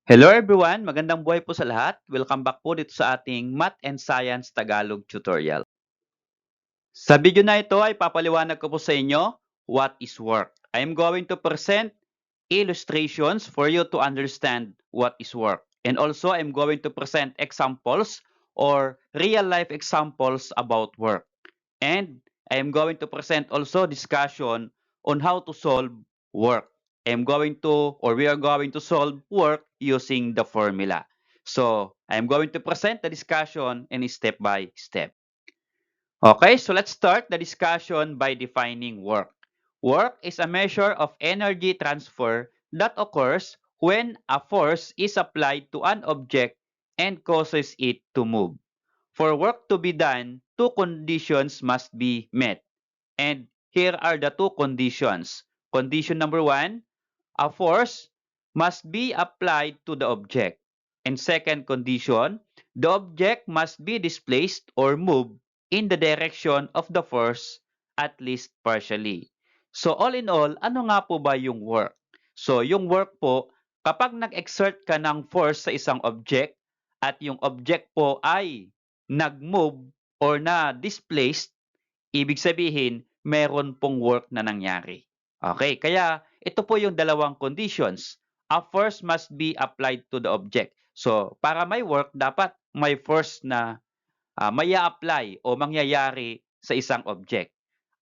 Hello everyone, magandang buhay po sa lahat. Welcome back po dito sa ating Math and Science Tagalog tutorial. Sa video na ito ay papaliwanag ko po sa inyo what is work. I am going to present illustrations for you to understand what is work. And also I am going to present examples or real life examples about work. And I am going to present also discussion on how to solve work. I am going to, or we are going to solve work using the formula. So, I am going to present the discussion in step by step. Okay, so let's start the discussion by defining work. Work is a measure of energy transfer that occurs when a force is applied to an object and causes it to move. For work to be done, two conditions must be met. And here are the two conditions. Condition number one, a force must be applied to the object. And second condition, the object must be displaced or moved in the direction of the force at least partially. So all in all, ano nga po ba yung work? So yung work po, kapag nag-exert ka ng force sa isang object at yung object po ay nag-move or na-displaced, ibig sabihin, meron pong work na nangyari. Okay, kaya ito po yung dalawang conditions. A force must be applied to the object. So, para may work, dapat may force na may apply o mangyayari sa isang object.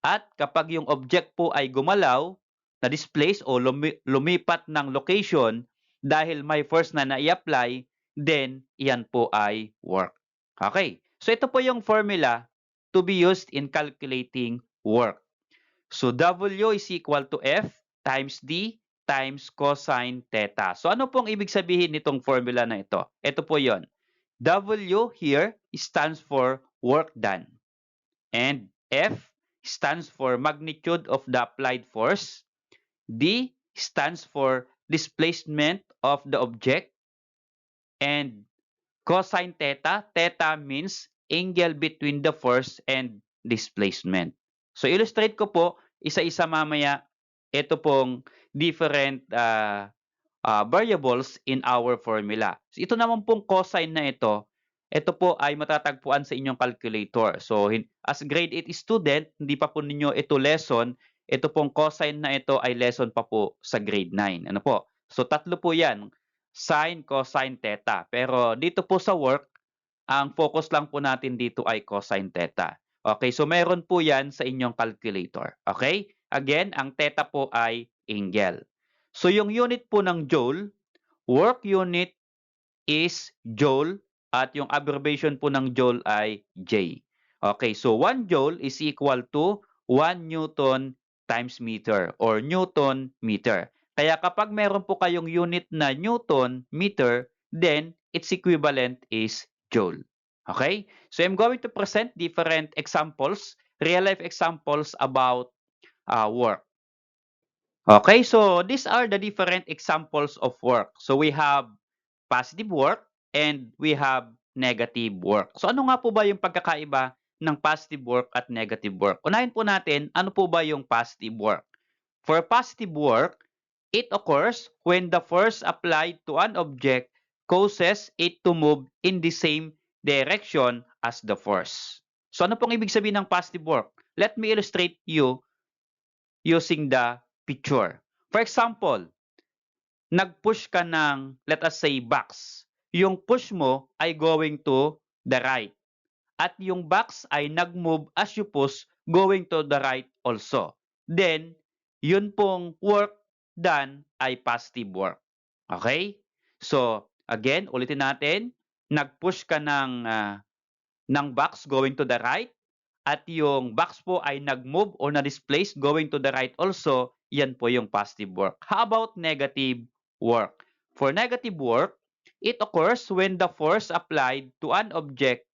At kapag yung object po ay gumalaw, na-displace o lumipat ng location dahil may force na na-i-apply, then iyan po ay work. Okay, so ito po yung formula to be used in calculating work. So W is equal to F times D times cosine theta. So ano pong ibig sabihin nitong formula na ito? Ito po yon. W here stands for work done. And F stands for magnitude of the applied force. D stands for displacement of the object. And cosine theta, theta means angle between the force and displacement. So illustrate ko po isa-isa mamaya ito pong different variables in our formula. So ito naman pong cosine na ito po ay matatagpuan sa inyong calculator. So as grade 8 student, hindi pa po ninyo ito lesson, ito pong cosine na ito ay lesson pa po sa grade 9. Ano po? So tatlo po 'yan, sine, cosine, theta. Pero dito po sa work, ang focus lang po natin dito ay cosine theta. Okay, so meron po 'yan sa inyong calculator. Okay? Again, ang theta po ay angle. So yung unit po ng joule, work unit is joule at yung abbreviation po ng joule ay J. Okay, so 1 joule is equal to 1 newton times meter or newton meter. Kaya kapag meron po kayong unit na newton meter, then its equivalent is joule. Okay? So I'm going to present different examples, real life examples about work. Okay, so these are the different examples of work. So we have positive work and we have negative work. So ano nga po ba yung pagkakaiba ng positive work at negative work? Unahin po natin, ano po ba yung positive work? For positive work, it occurs when the force applied to an object causes it to move in the same direction as the force. So ano pong ibig sabihin ng positive work? Let me illustrate you using the picture. For example, nag-push ka ng, let us say, box. Yung push mo ay going to the right. At yung box ay nag-move as you push going to the right also. Then, yun pong work done ay positive work. Okay? So, again, ulitin natin. Nag-push ka ng box going to the right at yung box po ay nag-move or na-displace going to the right also, yan po yung positive work. How about negative work? For negative work, it occurs when the force applied to an object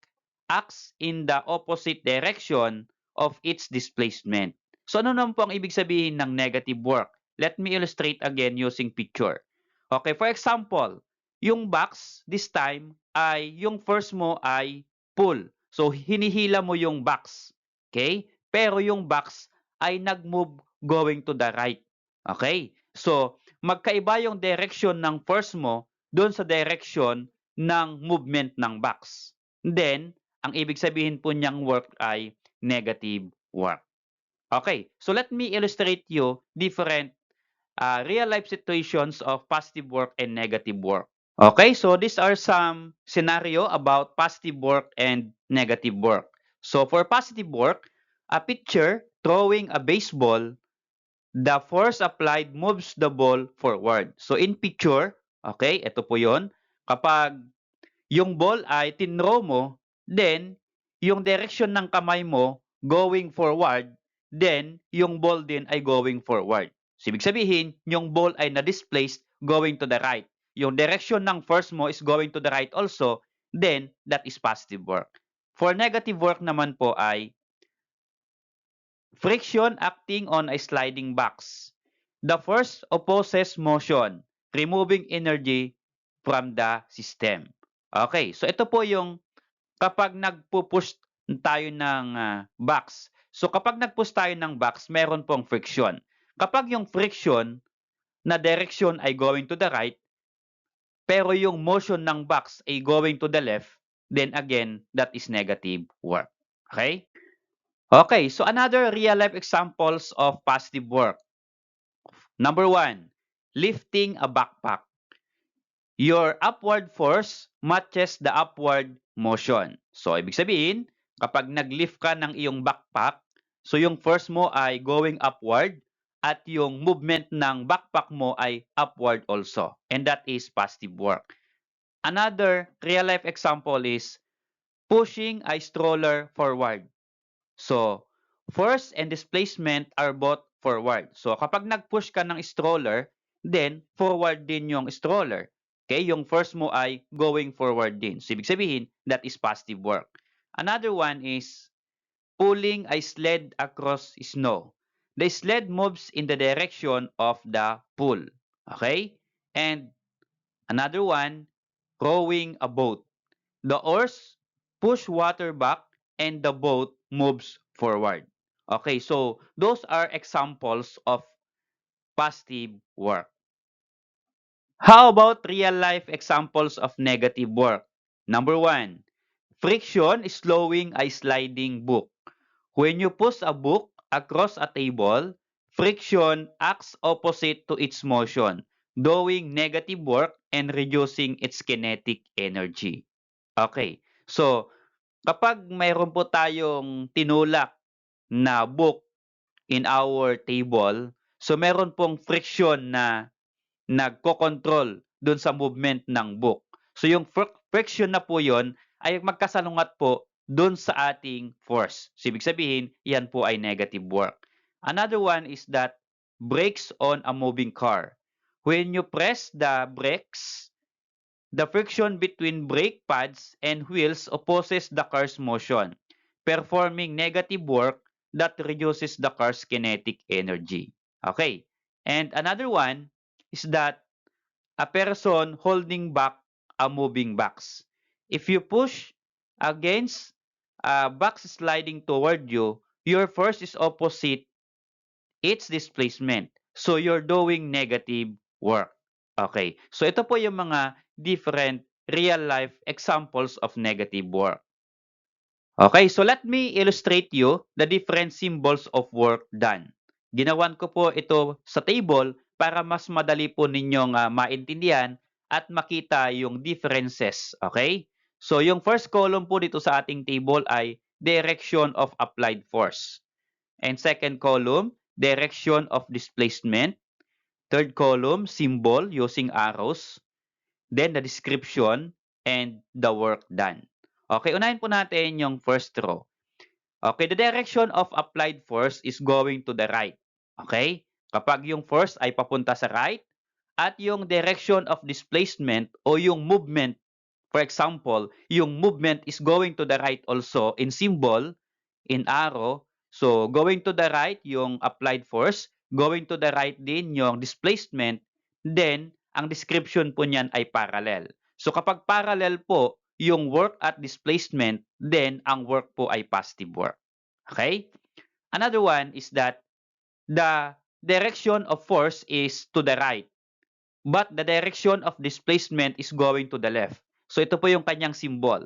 acts in the opposite direction of its displacement. So ano naman po ang ibig sabihin ng negative work? Let me illustrate again using picture. Okay, for example, yung box this time ay yung force mo ay pull. So hinihila mo yung box. Okay? Pero yung box ay nag-move going to the right. Okay? So magkaiba yung direction ng force mo doon sa direction ng movement ng box. Then, ang ibig sabihin po niyang work ay negative work. Okay, so let me illustrate you different real-life situations of positive work and negative work. Okay, so these are some scenario about positive work and negative work. So for positive work, a pitcher throwing a baseball, the force applied moves the ball forward. So in picture, okay, ito po yon. Kapag yung ball ay tinrow mo, then yung direction ng kamay mo going forward, then yung ball din ay going forward. So, ibig sabihin, yung ball ay na-displaced going to the right. Yung direction ng force mo is going to the right also, then that is positive work. For negative work naman po ay friction acting on a sliding box. The force opposes motion, removing energy from the system. Okay, so ito po yung kapag nagpo-push tayo ng box. So kapag nag-push tayo ng box, meron pong friction. Kapag yung friction na direction ay going to the right, pero yung motion ng box ay going to the left, then again, that is negative work. Okay? Okay, so another real-life examples of positive work. Number 1, lifting a backpack. Your upward force matches the upward motion. So, ibig sabihin, kapag nag-lift ka ng iyong backpack, so yung force mo ay going upward at yung movement ng backpack mo ay upward also. And that is positive work. Another real-life example is pushing a stroller forward. So, force and displacement are both forward. So, kapag nag-push ka ng stroller, then forward din yung stroller. Okay? Yung force mo ay going forward din. So, ibig sabihin, that is positive work. Another one is pulling a sled across snow. The sled moves in the direction of the pull. Okay? And another one, rowing a boat. The oars push water back and the boat moves forward. Okay, so those are examples of positive work. How about real life examples of negative work? Number 1, friction is slowing a sliding book. When you push a book across a table, friction acts opposite to its motion, doing negative work and reducing its kinetic energy. Okay, so kapag mayroon po tayong tinulak na book in our table, so meron pong friction na nagko-control dun sa movement ng book. So yung friction na po yon ay magkasalungat po dun sa ating force. So ibig sabihin, yan po ay negative work. Another one is that brakes on a moving car. When you press the brakes, the friction between brake pads and wheels opposes the car's motion, performing negative work that reduces the car's kinetic energy. Okay. And another one is that a person holding back a moving box. If you push against a box sliding toward you, your force is opposite its displacement. So you're doing negative work. Okay. So ito po yung mga different real life examples of negative work. Okay, so let me illustrate you the different symbols of work done. Ginawan ko po ito sa table para mas madali po ninyong maintindihan at makita yung differences. Okay? So yung first column po dito sa ating table ay direction of applied force. And second column, direction of displacement. Third column, symbol using arrows. Then the description and the work done. Okay, unahin po natin yung first row. Okay, the direction of applied force is going to the right. Okay? Kapag yung force ay papunta sa right at yung direction of displacement o yung movement, for example, yung movement is going to the right also in symbol, in arrow. So, going to the right yung applied force, going to the right din yung displacement, then ang description po niyan ay parallel. So, kapag parallel po yung work at displacement, then ang work po ay positive work. Okay? Another one is that the direction of force is to the right. but the direction of displacement is going to the left. So ito po yung kanyang symbol.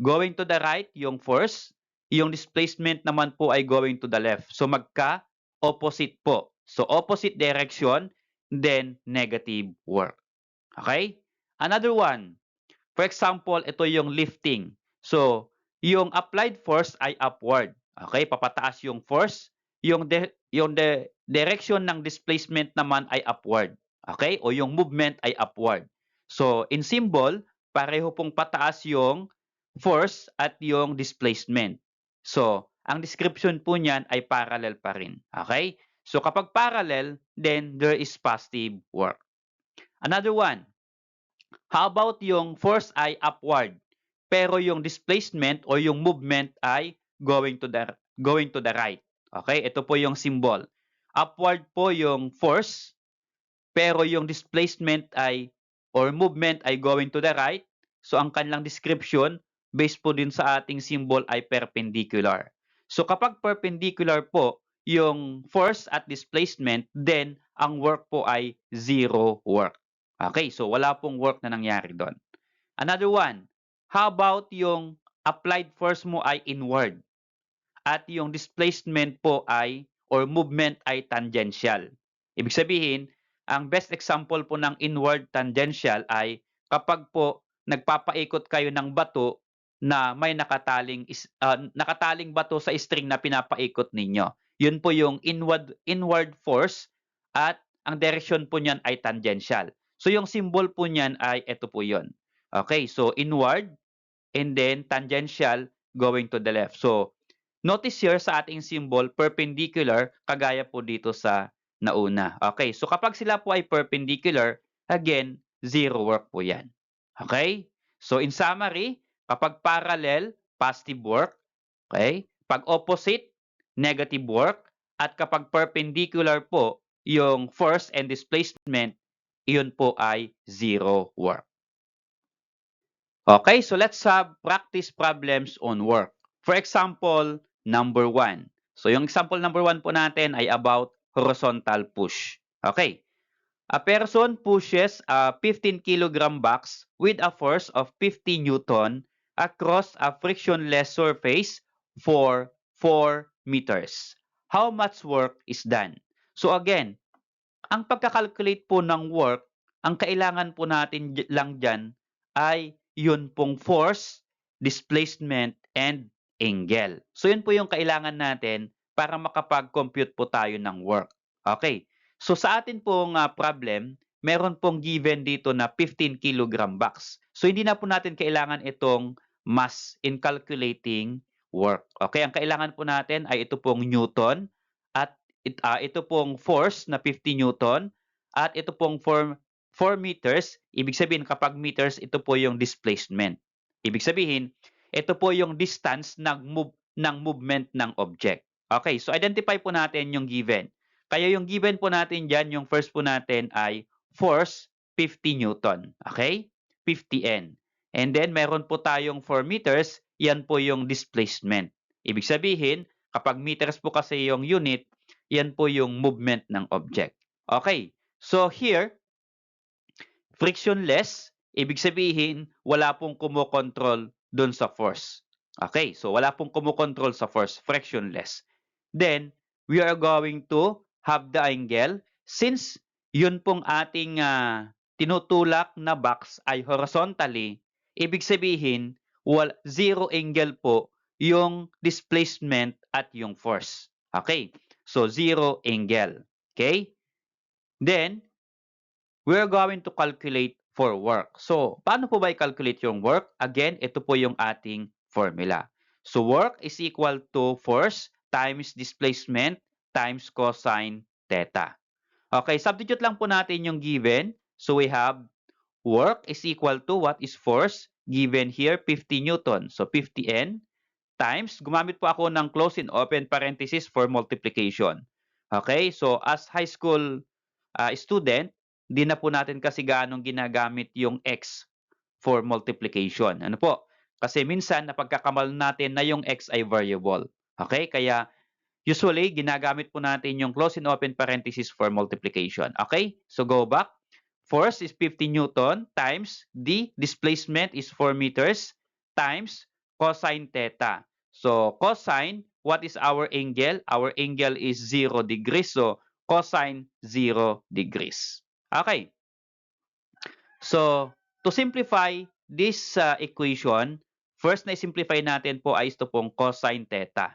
Going to the right, yung force. Yung displacement naman po ay going to the left. So magka-opposite po. So opposite direction, then negative work. Okay? Another one. For example, ito yung lifting. So, yung applied force ay upward. Okay? Papataas yung force. Yung direction ng displacement naman ay upward. Okay? O yung movement ay upward. So, in symbol, pareho pong pataas yung force at yung displacement. So, ang description po niyan ay parallel pa rin. Okay? So, kapag parallel, then there is positive work. Another one. How about yung force ay upward, pero yung displacement o yung movement ay going to the right. Okay? Ito po yung symbol. Upward po yung force, pero yung displacement ay or movement ay going to the right. So ang kanilang description based po din sa ating symbol ay perpendicular. So kapag perpendicular po yung force at displacement, then ang work po ay zero work. Okay, so wala pong work na nangyari doon. Another one, how about yung applied force mo ay inward at yung displacement po ay or movement ay tangential. Ibig sabihin, ang best example po ng inward tangential ay kapag po nagpapaikot kayo ng bato na may nakataling bato sa string na pinapaikot ninyo. Yun po yung inward force at ang direction po niyan ay tangential. So yung symbol po niyan ay ito po yun. Okay, so inward and then tangential going to the left. So notice here sa ating symbol, perpendicular, kagaya po dito sa nauna. Okay, so kapag sila po ay perpendicular, again, zero work po yan. Okay? So in summary, kapag parallel, positive work. Okay? Pag opposite, negative work. At kapag perpendicular po, yung force and displacement, iyon po ay zero work. Okay, so let's have practice problems on work. For example, number 1. So yung example number 1 po natin ay about horizontal push. Okay. A person pushes a 15 kilogram box with a force of 50 Newton across a frictionless surface for 4 meters. How much work is done? So again, ang pagkakalculate po ng work, ang kailangan po natin lang dyan ay yun pong force, displacement, and angle. So yun po yung kailangan natin para makapag-compute po tayo ng work. Okay. So sa atin pong problem, meron pong given dito na 15 kilogram box. So hindi na po natin kailangan itong mass in calculating work. Okay, ang kailangan po natin ay ito pong Newton at ito pong force na 50 Newton at ito pong 4 meters. Ibig sabihin kapag meters, ito po yung displacement. Ibig sabihin, ito po yung distance ng movement ng object. Okay, so identify po natin yung given. Kaya yung given po natin dyan, yung first po natin ay force 50 Newton. Okay? 50 N. And then meron po tayong 4 meters, yan po yung displacement. Ibig sabihin, kapag meters po kasi yung unit, yan po yung movement ng object. Okay, so here, frictionless, ibig sabihin, wala pong kumokontrol dun sa force. Okay, so wala pong kumokontrol sa force, frictionless. Then, we are going to have the angle. Since yun pong ating tinutulak na box ay horizontally, ibig sabihin, zero angle po yung displacement at yung force. Okay, so zero angle. Okay, then, we're going to calculate for work. So, paano po ba i-calculate yung work? Again, ito po yung ating formula. So, work is equal to force times displacement times cosine theta. Okay, substitute lang po natin yung given. So, we have work is equal to what is force? Given here, 50 Newton. So, 50 N times, gumamit po ako ng close and open parenthesis for multiplication. Okay, so as high school student, di na po natin kasi ganong ginagamit yung x for multiplication. Ano po? Kasi minsan napagkakamal natin na yung x ay variable. Okay? Kaya usually ginagamit po natin yung close and open parenthesis for multiplication. Okay? So go back. Force is 50 Newton times the displacement is 4 meters times cosine theta. So cosine, what is our angle? Our angle is 0 degrees. So cosine 0 degrees. Okay. So to simplify this equation, first na simplify natin po ay ito pong cosine theta.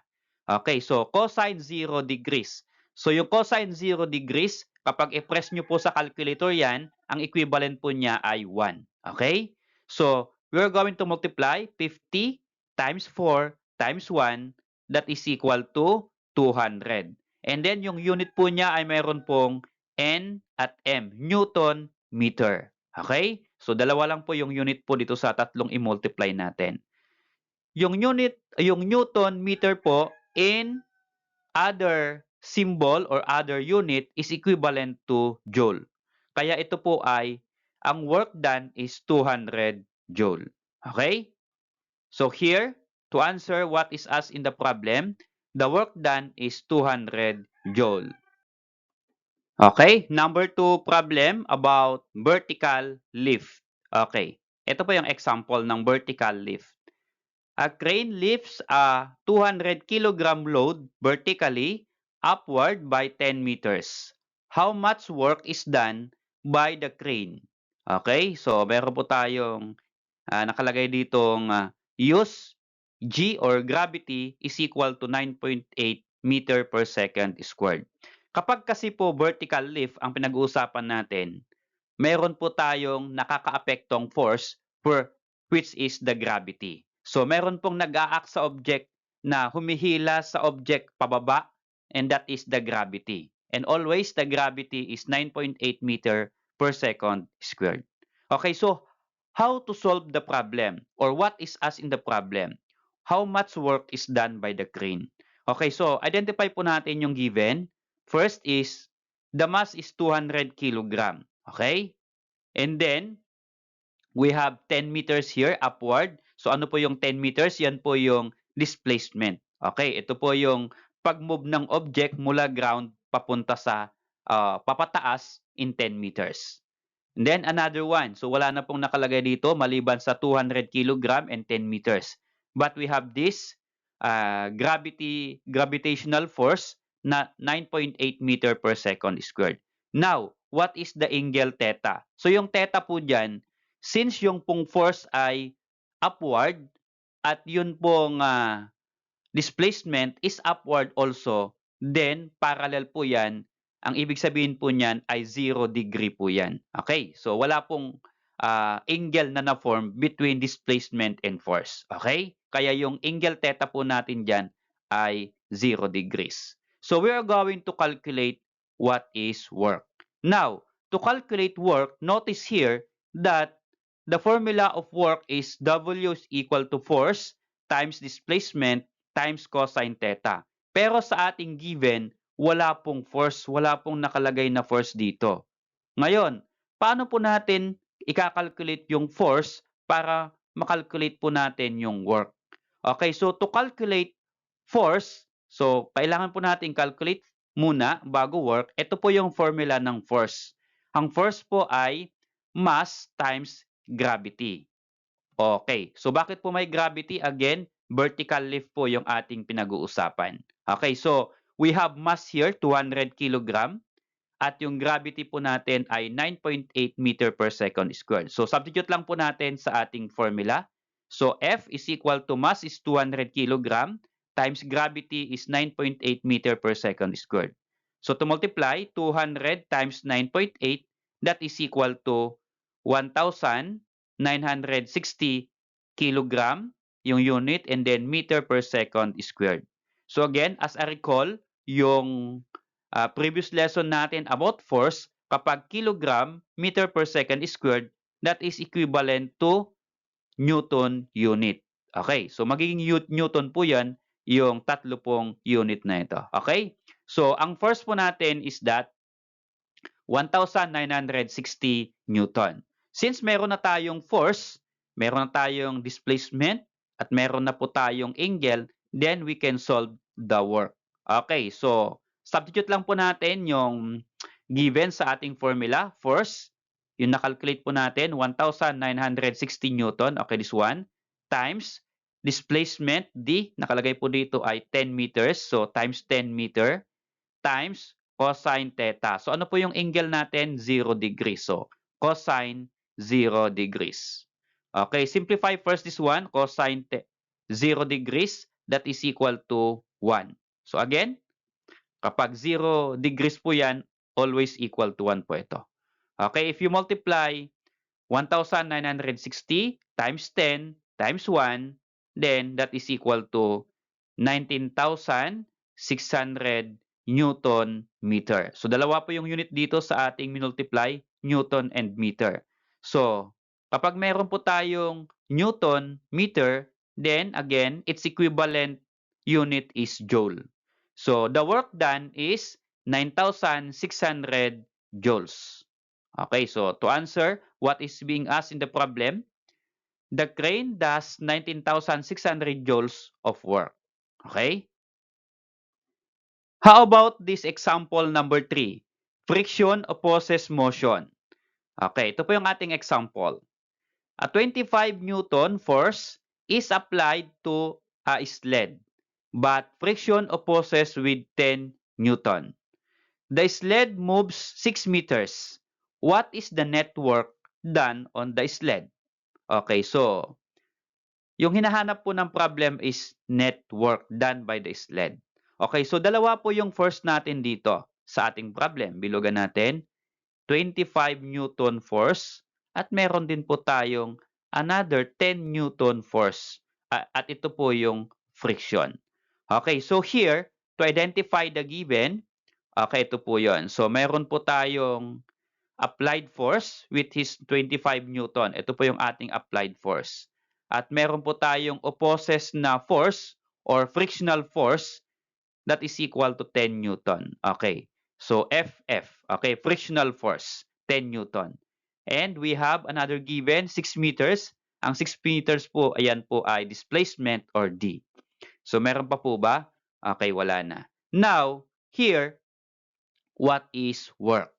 Okay, so cosine 0 degrees. So yung cosine 0 degrees, kapag i-press nyo po sa calculator yan, ang equivalent po niya ay 1. Okay? So we're going to multiply 50 times 4 times 1, that is equal to 200. And then yung unit po niya ay mayroon pong N at M, Newton meter. Okay? So dalawa lang po yung unit po dito sa tatlong i-multiply natin. Yung Newton meter po in other symbol or other unit is equivalent to joule. Kaya ito po ay ang work done is 200 joule. Okay? So here, to answer what is asked in the problem, the work done is 200 joule. Okay, number 2 problem about vertical lift. Okay, ito po yung example ng vertical lift. A crane lifts a 200 kilogram load vertically upward by 10 meters. How much work is done by the crane? Okay, so meron po tayong nakalagay ditong use G or gravity is equal to 9.8 meter per second squared. Kapag kasi po vertical lift ang pinag-uusapan natin, meron po tayong nakakaapektong force which is the gravity. So meron pong nag-a-act sa object na humihila sa object pababa, and that is the gravity. And always the gravity is 9.8 meter per second squared. Okay, so how to solve the problem or what is asked in the problem? How much work is done by the crane? Okay, so identify po natin yung given. First is the mass is 200 kilogram. Okay? And then we have 10 meters here upward. So ano po yung 10 meters? Yan po yung displacement. Okay, ito po yung pag-move ng object mula ground papunta sa papataas in 10 meters. And then another one. So wala na pong nakalagay dito maliban sa 200 kilogram and 10 meters. But we have this gravitational force na 9.8 meter per second squared. Now, what is the angle theta? So yung theta po dyan, since yung pong force ay upward at yun pong displacement is upward also, then parallel po yan. Ang ibig sabihin po niyan ay 0 degree po yan. Okay? So wala pong angle na na-form between displacement and force. Okay? Kaya yung angle theta po natin dyan ay 0 degrees. So we are going to calculate what is work. Now, to calculate work, notice here that the formula of work is W is equal to force times displacement times cosine theta. Pero sa ating given, wala pong force, wala pong nakalagay na force dito. Ngayon, paano po natin i-calculate yung force para makalculate po natin yung work? Okay, so to calculate force, so kailangan po natin calculate muna bago work. Ito po yung formula ng force. Ang force po ay mass times gravity. Okay, so bakit po may gravity? Again, vertical lift po yung ating pinag-uusapan. Okay, so we have mass here, 200 kilogram. At yung gravity po natin ay 9.8 meter per second squared. So substitute lang po natin sa ating formula. So F is equal to mass is 200 kilogram times gravity is 9.8 meter per second squared. So to multiply 200 times 9.8, that is equal to 1,960 kilogram yung unit and then meter per second squared. So again, as I recall, yung previous lesson natin about force, kapag kilogram meter per second squared, that is equivalent to Newton unit. Okay, so magiging Newton po yan, yung tatlo pong unit na ito. Okay, so ang force po natin is that 1,960 Newton. Since meron na tayong force, meron na tayong displacement, at meron na po tayong angle, then we can solve the work. Okay, so substitute lang po natin yung given sa ating formula, force. yung nakalculate po natin, 1,960 Newton, okay, this one, times displacement D, nakalagay po dito ay 10 meters, so times 10 meter, times cosine theta. So ano po yung angle natin? 0 degrees. So cosine 0 degrees. Okay, simplify first this one, cosine 0 degrees, that is equal to 1. So again, kapag 0 degrees po yan, always equal to 1 po ito. Okay, if you multiply 1,960 times 10 times 1, then that is equal to 19,600 Newton meter. So dalawa po yung unit dito sa ating minultiply, Newton and meter. So kapag meron po tayong Newton meter, then again, its equivalent unit is joule. So the work done is 9,600 joules. Okay, so to answer what is being asked in the problem, the crane does 19,600 joules of work. Okay? How about this example number 3? Friction opposes motion. Okay, ito po yung ating example. A 25 Newton force is applied to a sled, but friction opposes with 10 Newton. The sled moves 6 meters. What is the net work done on the sled? Okay, so yung hinahanap po ng problem is net work done by the sled. Okay, so dalawa po yung force natin dito sa ating problem. Bilugan natin, 25 Newton force at meron din po tayong another 10 Newton force. At ito po yung friction. Okay, so here, to identify the given, okay, ito po yon. So meron po tayong applied force with his 25 Newton. Ito po yung ating applied force. At meron po tayong opposes na force or frictional force that is equal to 10 Newton. Okay. So FF, okay, frictional force, 10 Newton. And we have another given, 6 meters. Ang 6 meters po, ayan po ay displacement or D. So meron pa po ba? Okay, wala na. Now, here, what is work?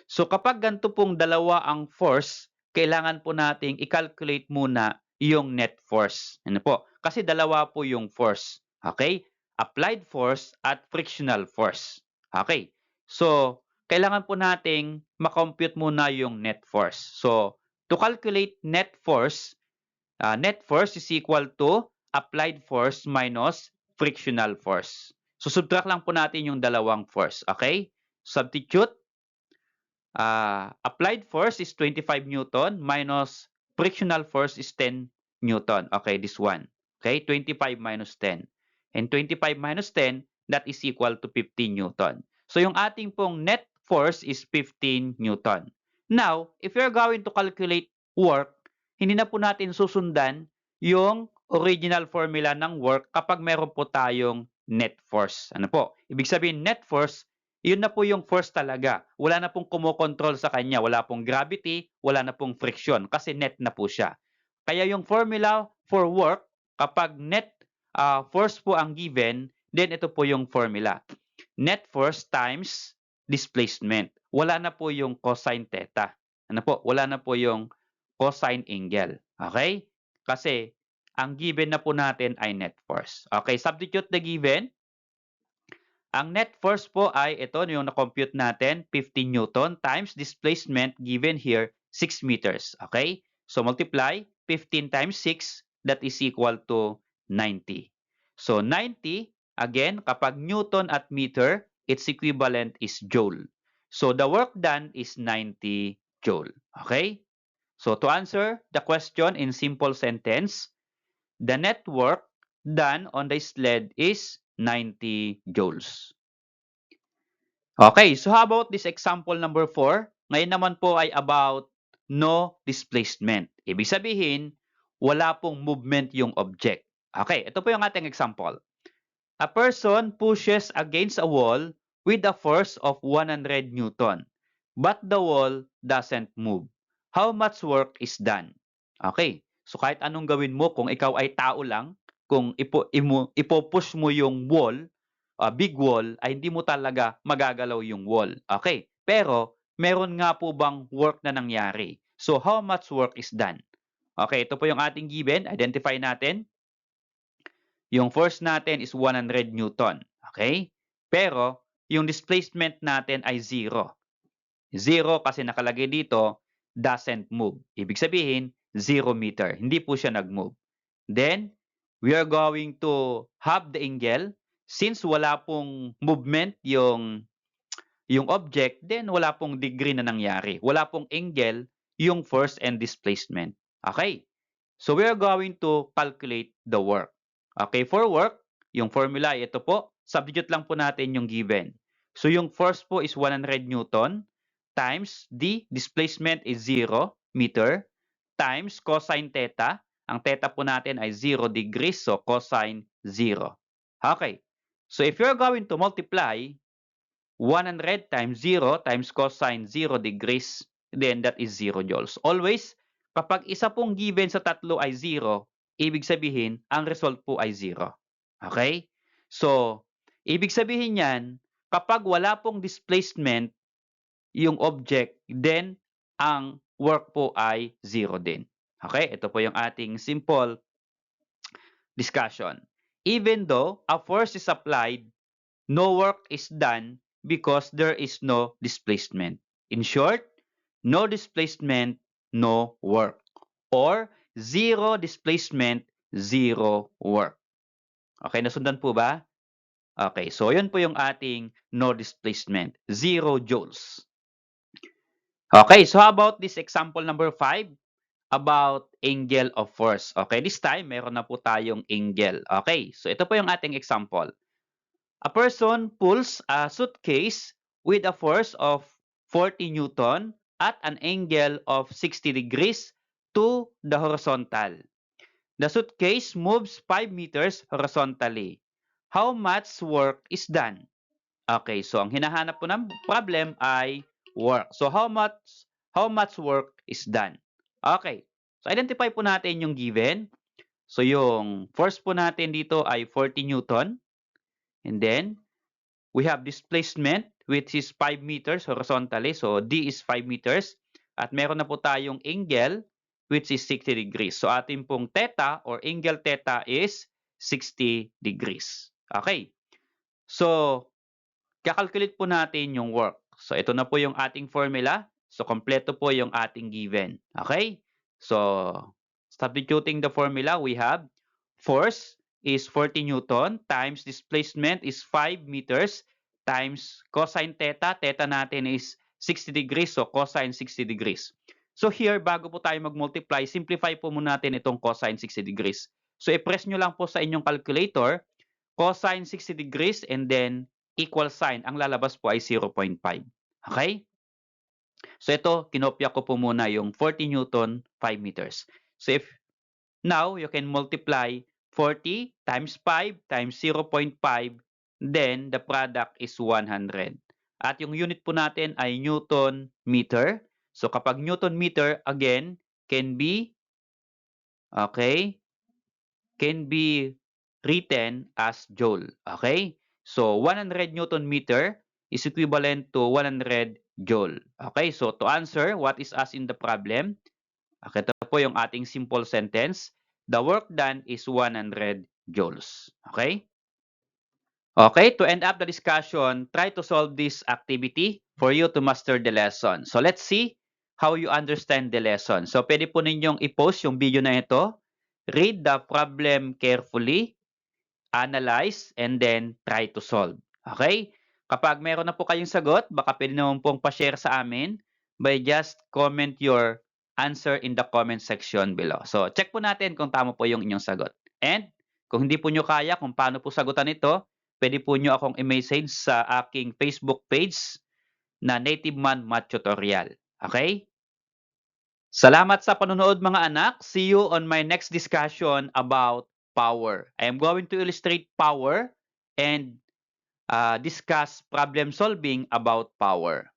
So kapag ganito pong dalawa ang force, kailangan po nating i-calculate muna yung net force. Ano po? Kasi dalawa po yung force. Okay? Applied force at frictional force. Okay? So, kailangan po nating makompute muna yung net force. So, to calculate net force is equal to applied force minus frictional force. So, subtract lang po natin yung dalawang force. Okay? Substitute. Applied force is 25 Newton minus frictional force is 10 Newton. Okay, this one. Okay, 25 minus 10. And 25 minus 10, that is equal to 15 Newton. So yung ating pong net force is 15 Newton. Now, if you're going to calculate work, hindi na po natin susundan yung original formula ng work kapag meron po tayong net force. Ano po? Ibig sabihin, net force, yun na po yung force talaga. Wala na pong kumokontrol sa kanya. Wala pong gravity, wala na pong friction kasi net na po siya. Kaya yung formula for work, kapag net force po ang given, then ito po yung formula. Net force times displacement. Wala na po yung cosine theta. Ano po? Wala na po yung cosine angle. Okay? Kasi ang given na po natin ay net force. Okay, substitute the given. Ang net force po ay ito yung na-compute natin, 15 Newton times displacement given here, 6 meters. Okay? So multiply 15 times 6, that is equal to 90. So 90, again, kapag Newton at meter, its equivalent is joule. So the work done is 90 joule. Okay? So to answer the question in simple sentence, the net work done on the sled is 90 joules. Okay, so how about this example number 4? Ngayon naman po ay about no displacement. Ibig sabihin, wala pong movement yung object. Okay, ito po yung ating example. A person pushes against a wall with a force of 100 Newton, but the wall doesn't move. How much work is done? Okay, so kahit anong gawin mo, kung ikaw ay tao lang, kung ipo-push mo yung wall, big wall, ay hindi mo talaga magagalaw yung wall. Okay, pero meron nga po bang work na nangyari? So, how much work is done? Okay, ito po yung ating given. Identify natin. Yung force natin is 100 Newton. Okay? Pero, yung displacement natin ay 0. 0 kasi nakalagay dito, doesn't move. Ibig sabihin, 0 meter. Hindi po siya nag-move. Then, we are going to have the angle. Since wala pong movement yung object, then wala pong degree na nangyari. Wala pong angle yung force and displacement. Okay? So, we are going to calculate the work. Okay, for work, yung formula ay ito po. Substitute lang po natin yung given. So, yung force po is 100 Newton times the displacement is 0 meter times cosine theta. Ang theta po natin ay 0 degrees, so cosine 0. Okay. So, if you're going to multiply 100 times 0 times cosine 0 degrees, then that is 0 joules. Always, kapag isa pong given sa tatlo ay 0, ibig sabihin, ang result po ay 0. Okay? So, ibig sabihin yan, kapag wala pong displacement yung object, then ang work po ay 0 din. Okay? Ito po yung ating simple discussion. Even though a force is applied, no work is done because there is no displacement. In short, no displacement, no work. Or zero displacement, zero work. Okay, nasundan po ba? Okay, so yun po yung ating no displacement, 0 joules. Okay, so how about this example number 5? About angle of force. Okay, this time, meron na po tayong angle. Okay, so ito po yung ating example. A person pulls a suitcase with a force of 40 Newton at an angle of 60 degrees to the horizontal. The suitcase moves 5 meters horizontally. How much work is done? Okay, so ang hinahanap po ng problem ay work. So how much work is done? Okay. So identify po natin yung given. So yung force po natin dito ay 40 Newton. And then we have displacement which is 5 meters horizontally. So D is 5 meters. At meron na po tayong angle which is 60 degrees. So ating pong theta or angle theta is 60 degrees. Okay. So kakalculate po natin yung work. So ito na po yung ating formula. So kompleto po yung ating given. Okay? So substituting the formula, we have force is 40 Newton times displacement is 5 meters times cosine theta. Theta natin is 60 degrees, so cosine 60 degrees. So here, bago po tayo mag-multiply, simplify po muna natin itong cosine 60 degrees. So i-press nyo lang po sa inyong calculator, cosine 60 degrees and then equal sign. Ang lalabas po ay 0.5. Okay? So ito, kinopya ko po muna yung 40 Newton, 5 meters. So if now you can multiply 40 times 5 times 0.5, then the product is 100. At yung unit po natin ay Newton meter. So kapag Newton meter, again, can be written as joule. Okay? So 100 Newton meter is equivalent to 100 joule. Okay? So to answer what is asked in the problem, ito po yung ating simple sentence. The work done is 100 joules. Okay? Okay, to end up the discussion, try to solve this activity for you to master the lesson. So let's see how you understand the lesson. So pwede po ninyong i-post yung video na ito. Read the problem carefully, analyze, and then try to solve. Okay? Kapag meron na po kayong sagot, baka pwede naman pong pa-share sa amin by just comment your answer in the comment section below. So check po natin kung tama po yung inyong sagot. And kung hindi po nyo kaya kung paano po sagutan ito, pwede po nyo akong i-message sa aking Facebook page na Native Man Math Tutorial. Okay? Salamat sa panonood mga anak. See you on my next discussion about power. I am going to illustrate power and discuss problem solving about power.